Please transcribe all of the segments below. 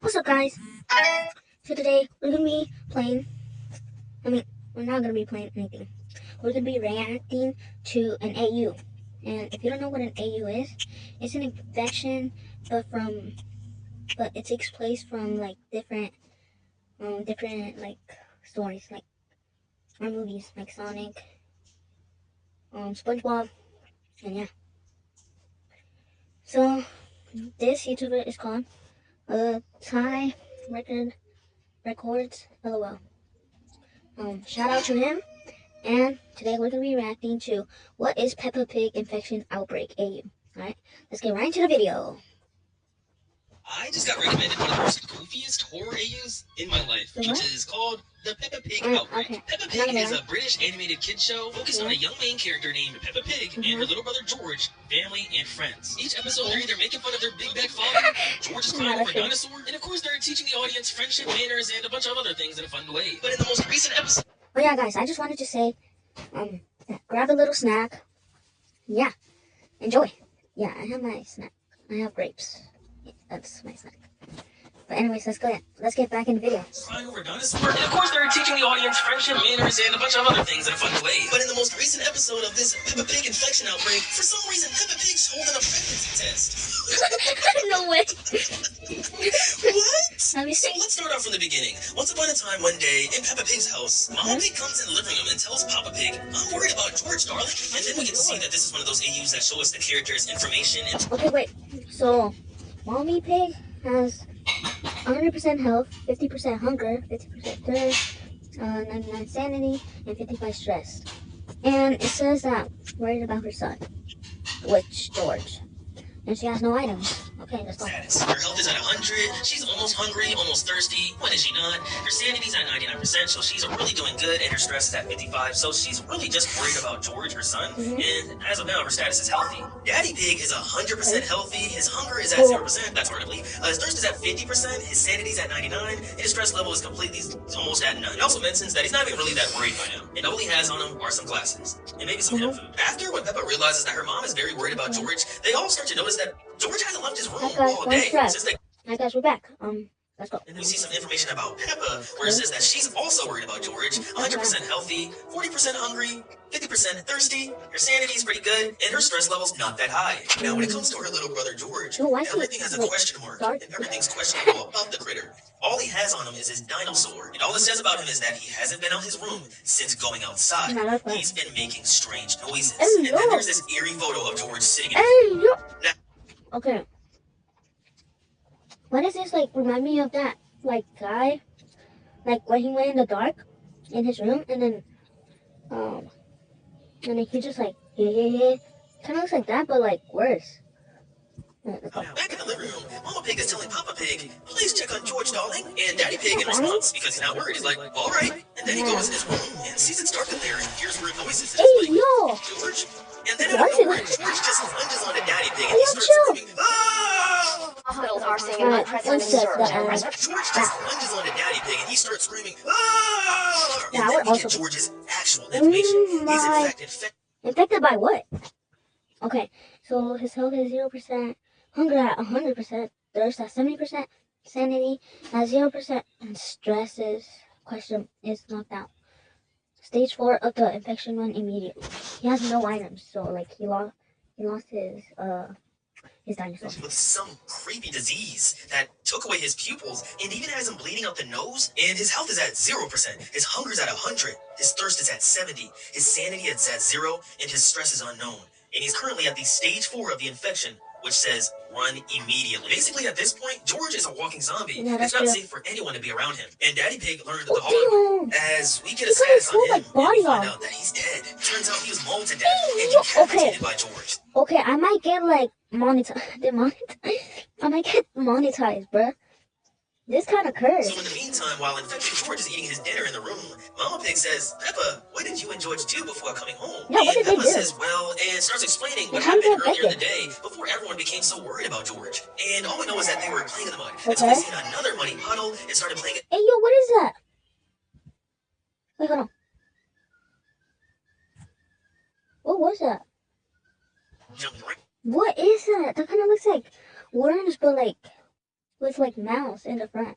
What's up, guys? So today we're gonna be playing. We're not gonna be playing anything. We're gonna be reacting to an AU. And if you don't know what an AU is, it's an infection, but it takes place from like different like stories, like or movies, like Sonic, SpongeBob, and yeah. So this YouTuber is called Ty Records LOL. Shout out to him. And today we're going to be reacting to what is Peppa Pig infection outbreak AU. Alright, let's get right into the video. I just got recommended one of the most goofiest horror AUs in my life, which is called the Peppa Pig Outbreak. Okay. Peppa Pig is a British animated kids show focused on a young main character named Peppa Pig and her little brother George, family, and friends. Each episode they're either making fun of their big bad father, George is crying over a dinosaur, and of course they're teaching the audience friendship, manners, and a bunch of other things in a fun way. But in the most recent episode... Oh yeah, guys, I just wanted to say, grab a little snack. Yeah, enjoy. Yeah, I have my snack. I have grapes. Yeah, that's my snack. But anyways, let's get back in the video. Crying over a dinosaur, and of course they're teaching the audience friendship, manners, and a bunch of other things in a fun way. But in the most recent episode of this Peppa Pig infection outbreak, for some reason Peppa Pig's holding a pregnancy test. No way. What? Let me see. So let's start off from the beginning. Once upon a time, one day, in Peppa Pig's house, Mama Pig comes in the living room and tells Papa Pig, "I'm worried about George, darling." And then we can see that this is one of those AUs that show us the character's information. And Okay, wait. So, Mommy Pig has 100% health, 50% hunger, 50% thirst, 99 sanity, and 55 stress. And it says that worried about her son, which George. And she has no items. Okay, let's go. Status. Her health is at 100. She's almost hungry, almost thirsty. When is she not? Her sanity's at 99%, so she's really doing good. And her stress is at 55, so she's really just worried about George, her son. And as of now, her status is healthy. Daddy Pig is 100% healthy. His hunger is at 0%. That's hard to believe. His thirst is at 50%. His sanity's at 99. And his stress level is completely almost at none. He also mentions that he's not even really that worried by now. And all he has on him are some glasses. And maybe some hand food. After, when Peppa realizes that her mom is very worried about George, they all start to notice that George hasn't left his room all day. Hi guys, we're back. Let's go. And then we see some information about Peppa, where it says that she's also worried about George. 100% healthy, 40% hungry, 50% thirsty. Her sanity's pretty good, and her stress level's not that high. Now, when it comes to her little brother George, everything has a question mark, and everything's questionable about the critter. All he has on him is his dinosaur, and all it says about him is that he hasn't been out his room since going outside. He's been making strange noises. And then there's this eerie photo of George sitting in Okay. Why does this like remind me of that like guy, like when he went in the dark in his room and then he just like yeah. Kind of looks like that, but like worse. Now, back in the living room, Mama Pig is telling Papa Pig, "Please check on George, darling." And Daddy Pig, in response, because he's not worried, he's like, "All right." And then he goes in his room and sees it's dark in there and hears weird noises. And he's like, "George?" And then out of nowhere, George just lunges onto Daddy Pig and he starts screaming, "Ah!" Hospitals are seeing an unprecedented surge in George just lunges onto Daddy Pig and he starts screaming, "Ah!" And then we get George's actual information. He's in fact infected. Infected by what? Okay, so his health is 0%, hunger at 100%, thirst at 70%, sanity at 0%, and stress is knocked out. Stage 4 of the infection run immediately. He has no items, so like he lost his dinosaur. With some creepy disease that took away his pupils and even has him bleeding out the nose. And his health is at 0%. His hunger's at 100. His thirst is at 70. His sanity is at 0, and his stress is unknown. And he's currently at the stage 4 of the infection, which says run immediately. Basically, at this point, George is a walking zombie. It's not safe for anyone to be around him. And Daddy Pig learned the hard way. As we get a status on him, and we find out that he's dead. Turns out he was mauled to death and decapitated by George. Okay, I might get like I might get monetized, bruh. This kind of cursed. So in the meantime, while infected George is eating his dinner in the room, Mama Pig says, "Peppa, what did you and George do before coming home?" Yeah, what did Peppa they do? says, "Well," and starts explaining what happened earlier in the day before everyone became so worried about George. And all we know is that they were playing in the mud. And so they seen another muddy puddle and started playing it. Hey, yo, what is that? Wait, hold on. What was that? Jumping right. What is that? That kind of looks like worms, but like with like mouse in the front.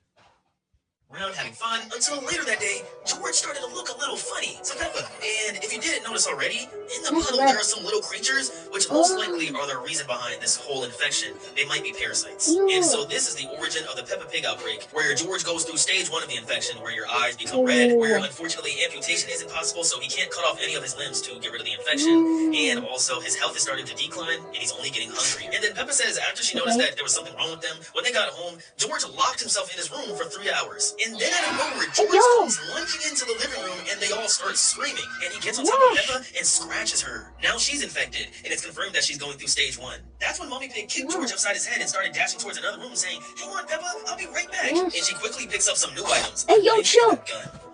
Around having fun until later that day, George started to look a little funny to Peppa. And if you didn't notice already, in the puddle there are some little creatures, which most likely are the reason behind this whole infection. They might be parasites. And so this is the origin of the Peppa Pig outbreak, where George goes through stage 1 of the infection, where your eyes become red, where unfortunately amputation isn't possible, so he can't cut off any of his limbs to get rid of the infection. And also his health is starting to decline, and he's only getting hungry. And then Peppa says after she noticed that there was something wrong with them, when they got home, George locked himself in his room for 3 hours. And then out of nowhere, George comes lunging into the living room and they all start screaming. And he gets on top of Peppa and scratches her. Now she's infected, and it's confirmed that she's going through stage 1. That's when Mommy Pig kicked George upside his head and started dashing towards another room saying, "Hang on, Peppa, I'll be right back." And she quickly picks up some new items. Hey, yo, chill.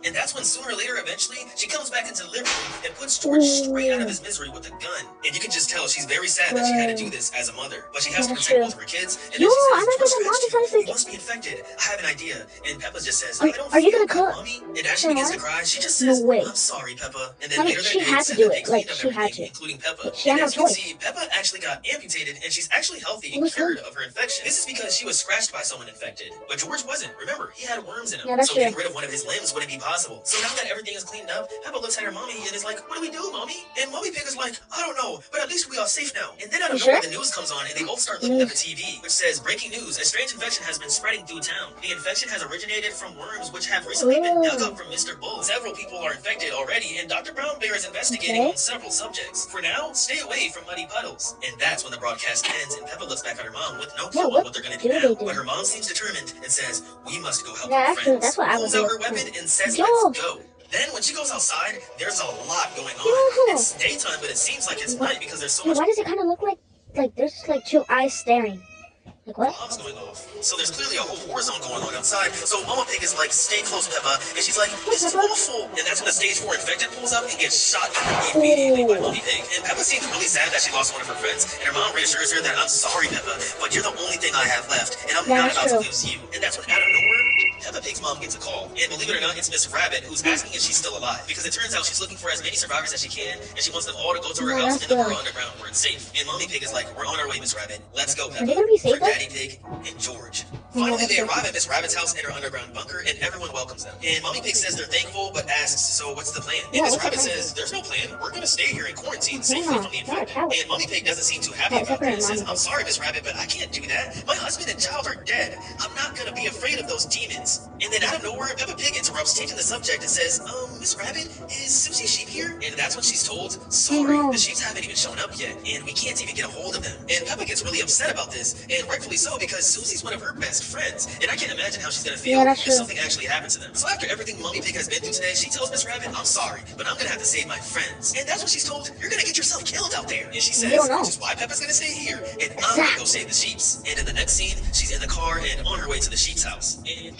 And that's when sooner or later, eventually, she comes back into the living room and puts George straight out of his misery with a gun. And you can just tell she's very sad that she had to do this as a mother. But she has to protect both of her kids. And then she says, "You must be infected. I have an idea." And Peppa just says, "I don't feel good, Mommy." And as she begins to cry, she just says, "I'm sorry, Peppa." And then later that day, had to do it. Like, she had to. including Peppa. She And had as no you can choice. see, Peppa actually got amputated, and she's actually healthy and cured of her infection. This is because she was scratched by someone infected. But George wasn't. Remember, he had worms in him. So getting rid of one of his limbs wouldn't be possible. So now that everything is cleaned up, Peppa looks at her mommy and is like, "What do we do, Mommy?" And Mommy Pig is like, "I don't know, but at least we are safe now." And then out of nowhere, the news comes on, and they both start looking at the TV, which says, "Breaking news, a strange infection has been spreading through town. The infection has originated from worms which have recently been dug up from Mr. Bull. Several people are infected already, and Dr. Brown Bear is investigating on several subjects. For now, stay away from muddy puddles." And that's when the broadcast ends, and Peppa looks back at her mom with no clue on what they're going to do now. But her mom seems determined and says, "We must go help our friends." That's what I would Pulls out her do. weapon and says, "Let's go." Then when she goes outside, there's a lot going on. It's daytime, but it seems like it's night because there's so much Why does it kind of look like there's just like 2 eyes staring? Like what? bombs going off. So there's clearly a whole war zone going on outside. So Mama Pig is like, "Stay close, Peppa." And she's like, "This is awful." And that's when the stage 4 infected pulls up and gets shot immediately by Mommy Pig. And Peppa seems really sad that she lost one of her friends. And her mom reassures her that, "I'm sorry, Peppa, but you're the only thing I have left. And I'm not about to lose you." And that's when out of nowhere, Peppa Pig's mom gets a call. And believe it or not, it's Miss Rabbit who's asking if she's still alive. Because it turns out she's looking for as many survivors as she can. And she wants them all to go to her house in the Burrow Underground where it's safe. And Mommy Pig is like, "We're on our way, Miss Rabbit. Let's go, Peppa." Are they gonna be safe For Daddy Pig and George. Finally, they arrive at Miss Rabbit's house in her underground bunker, and everyone welcomes them. And Mommy Pig says they're thankful, but asks, "So what's the plan?" And Miss Rabbit says, "There's no plan. We're gonna stay here in quarantine safely from the infected." And Mommy Pig doesn't seem too happy about that and says, "I'm sorry, Miss Rabbit, but I can't do that. My husband and child are dead. I'm not gonna be afraid of those demons." And then out of nowhere, Peppa Pig interrupts, changing the subject, and says, "Miss Rabbit, is Susie Sheep here?" And that's when she's told, "Sorry, the sheeps haven't even shown up yet, and we can't even get a hold of them." And Peppa gets really upset about this, and rightfully so, because Susie's one of her best friends, and I can't imagine how she's gonna feel if something actually happens to them. So after everything Mommy Pig has been through today, she tells Miss Rabbit, "I'm sorry, but I'm gonna have to save my friends." And that's when she's told, "You're gonna get yourself killed out there." And she says, "Which is why Peppa's gonna stay here, and I'm gonna go save the sheeps." And in the next scene, she's in the car and on her way to the sheep's house. And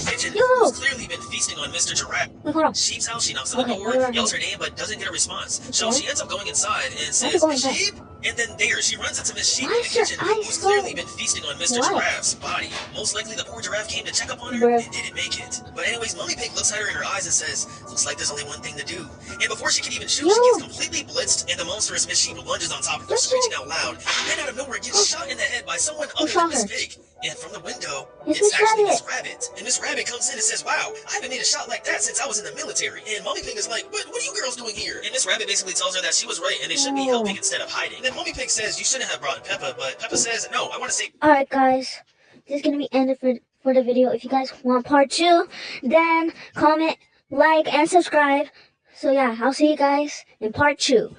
Pigeon, who's clearly been feasting on Mr. Giraffe. Sheep's house, she knocks on the door, yells her name, but doesn't get a response. So she ends up going inside and says, "Sheep?" And then there, she runs into Miss Sheep in the kitchen, who's clearly been feasting on Mr. Giraffe's body. Most likely the poor giraffe came to check up on her and didn't make it. But anyways, Mommy Pig looks at her in her eyes and says, "Looks like there's only one thing to do." And before she can even shoot, she gets completely blitzed, and the monstrous Miss Sheep lunges on top of her, screeching out loud, and then out of nowhere gets shot in the head by someone other than Miss Pig. And from the window, it's actually Miss Rabbit. And Miss Rabbit comes in and says, "Wow, I haven't made a shot like that since I was in the military." And Mommy Pig is like, "But what are you girls doing here?" And Miss Rabbit basically tells her that she was right and they should be helping instead of hiding. And then Mommy Pig says, "You shouldn't have brought Peppa," but Peppa says, "No, I want to save." Alright guys, this is gonna be ended for the video. If you guys want part 2, then comment, like, and subscribe. So yeah, I'll see you guys in part 2.